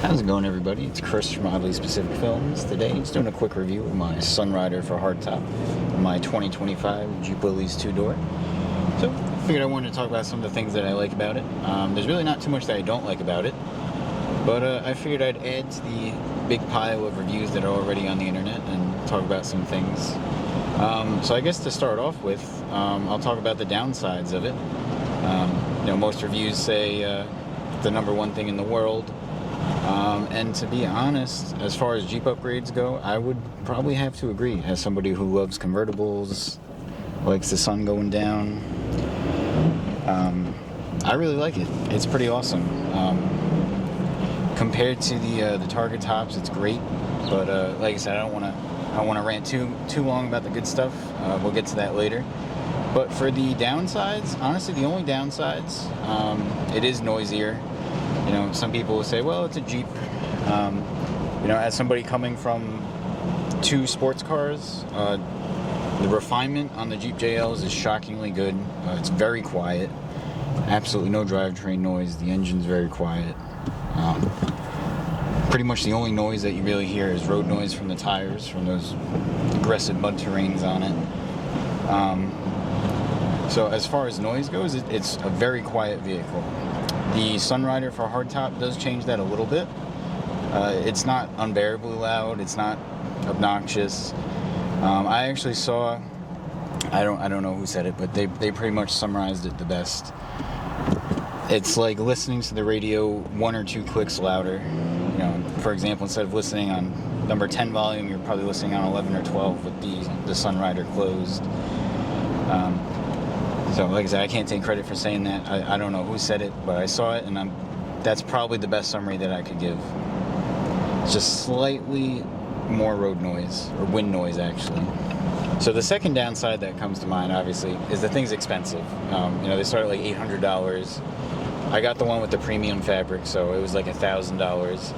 How's it going, everybody? It's Chris from Oddly Specific Films. Today, just doing a quick review of my Sunrider for Hardtop, my 2025 Jeep Willys 2-door. So, I figured I wanted to talk about some of the things that I like about it. There's really not too much that I don't like about it, but I figured I'd add to the big pile of reviews that are already on the internet and talk about some things. So I guess to start off with, I'll talk about the downsides of it. Most reviews say the number one thing in the world. And to be honest, as far as Jeep upgrades go, I would probably have to agree. As somebody who loves convertibles, likes the sun going down, I really like it. It's pretty awesome. Compared to the Target tops, it's great. But like I said, I don't want to rant too long about the good stuff. We'll get to that later. But for the downsides, honestly, the only downsides, it is noisier. Some people will say, well, it's a Jeep. As somebody coming from two sports cars, the refinement on the Jeep JLs is shockingly good. It's very quiet. Absolutely no drivetrain noise. The engine's very quiet. Pretty much the only noise that you really hear is road noise from the tires, from those aggressive mud terrains on it. So as far as noise goes, it's a very quiet vehicle. The Sunrider for Hardtop does change that a little bit. It's not unbearably loud. It's not obnoxious. I actually saw, I don't know who said it, but they pretty much summarized it the best. It's like listening to the radio one or two clicks louder. For example, instead of listening on number 10 volume, you're probably listening on 11 or 12 with the Sunrider closed. So like I said, I can't take credit for saying that. I don't know who said it, but I saw it, and that's probably the best summary that I could give. It's just slightly more road noise, or wind noise, actually. So the second downside that comes to mind, obviously, is the thing's expensive. They start at like $800. I got the one with the premium fabric, so it was like $1,000.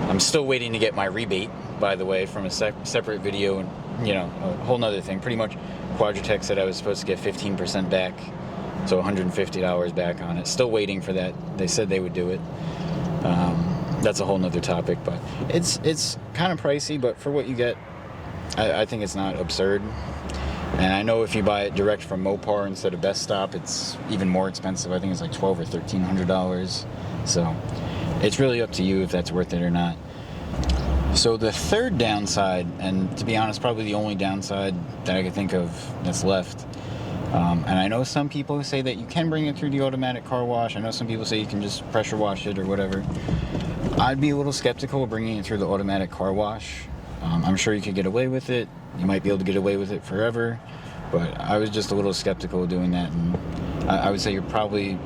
I'm still waiting to get my rebate, by the way, from a separate video, and a whole nother thing. Pretty much, Quadratech said I was supposed to get 15% back, so $150 back on it. Still waiting for that. They said they would do it. That's a whole nother topic, but it's kind of pricey, but for what you get, I think it's not absurd. And I know if you buy it direct from Mopar instead of Best Stop, it's even more expensive. I think it's like $1,200 or $1,300. So it's really up to you if that's worth it or not. So the third downside, and to be honest, probably the only downside that I could think of that's left, and I know some people say that you can bring it through the automatic car wash. I know some people say you can just pressure wash it or whatever. I'd be a little skeptical of bringing it through the automatic car wash. I'm sure you could get away with it. You might be able to get away with it forever, but I was just a little skeptical of doing that, and I would say you're probably,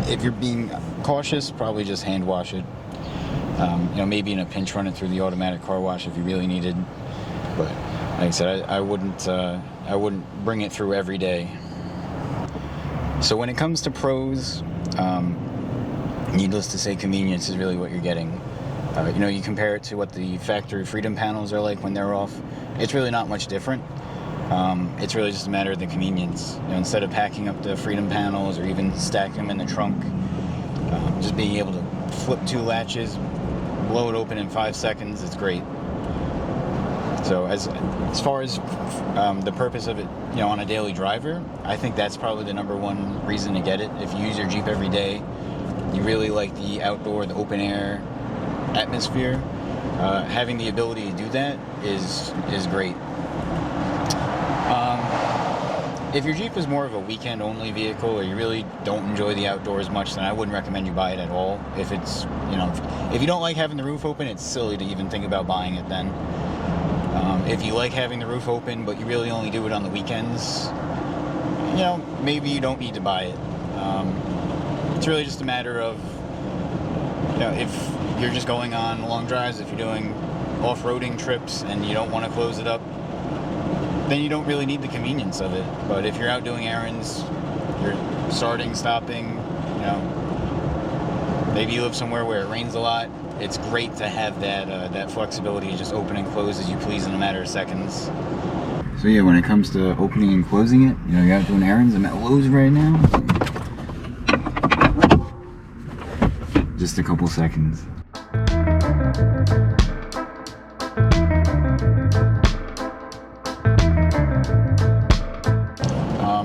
if you're being cautious, probably just hand wash it. Maybe in a pinch run it through the automatic car wash if you really needed. But like I said, I wouldn't bring it through every day. So when it comes to pros, needless to say, convenience is really what you're getting. You compare it to what the factory Freedom panels are like when they're off. It's really not much different. It's really just a matter of the convenience. Instead of packing up the Freedom panels or even stacking them in the trunk, just being able to flip two latches, blow it open in 5 seconds, it's great. So as far as the purpose of it, on a daily driver, I think that's probably the number one reason to get it. If you use your Jeep every day, you really like the outdoor, the open air atmosphere, having the ability to do that is great. If your Jeep is more of a weekend-only vehicle, or you really don't enjoy the outdoors much, then I wouldn't recommend you buy it at all. If it's, if you don't like having the roof open, it's silly to even think about buying it then. If you like having the roof open, but you really only do it on the weekends, maybe you don't need to buy it. It's really just a matter of, if you're just going on long drives, if you're doing off-roading trips and you don't want to close it up, then you don't really need the convenience of it. But if you're out doing errands, you're starting, stopping, maybe you live somewhere where it rains a lot, it's great to have that flexibility to just open and close as you please in a matter of seconds. So yeah, when it comes to opening and closing it, you're out doing errands. I'm at Lowe's right now. just a couple seconds.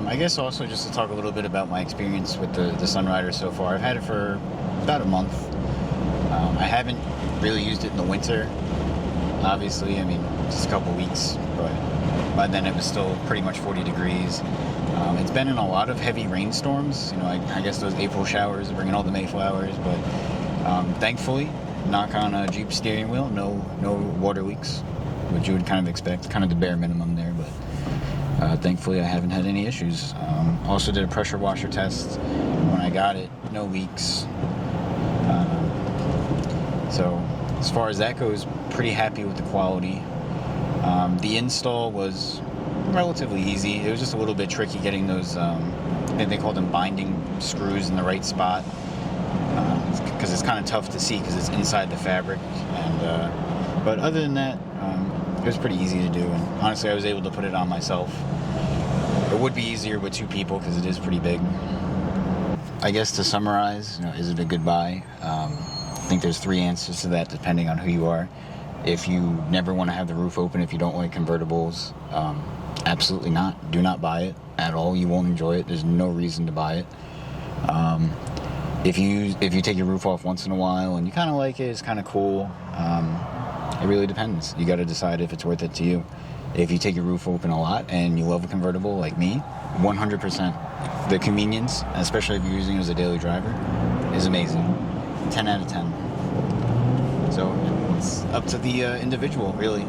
I guess also just to talk a little bit about my experience with the Sunrider so far. I've had it for about a month. I haven't really used it in the winter, obviously. I mean, just a couple weeks, but by then it was still pretty much 40 degrees. It's been in a lot of heavy rainstorms. You know, I guess those April showers are bringing all the Mayflowers, but thankfully, knock on a Jeep steering wheel, no water leaks, which you would kind of expect, kind of the bare minimum there, but thankfully I haven't had any issues. Also did a pressure washer test when I got it, no leaks. So as far as that goes, pretty happy with the quality. The install was relatively easy. It was just a little bit tricky getting those, I think they call them binding screws in the right spot, because it's kind of tough to see because it's inside the fabric. And but other than that, it was pretty easy to do, and honestly I was able to put it on myself. It would be easier with two people because it is pretty big. I guess to summarize, you know, is it a good buy? I think there's three answers to that depending on who you are. If you never want to have the roof open, if you don't like convertibles, absolutely not. Do not buy it at all. You won't enjoy it. There's no reason to buy it. If you take your roof off once in a while and you kind of like it, it's kind of cool. It really depends. You got to decide if it's worth it to you. If you take your roof open a lot and you love a convertible like me, 100%. The convenience, especially if you're using it as a daily driver, is amazing. 10 out of 10. So it's up to the individual, really.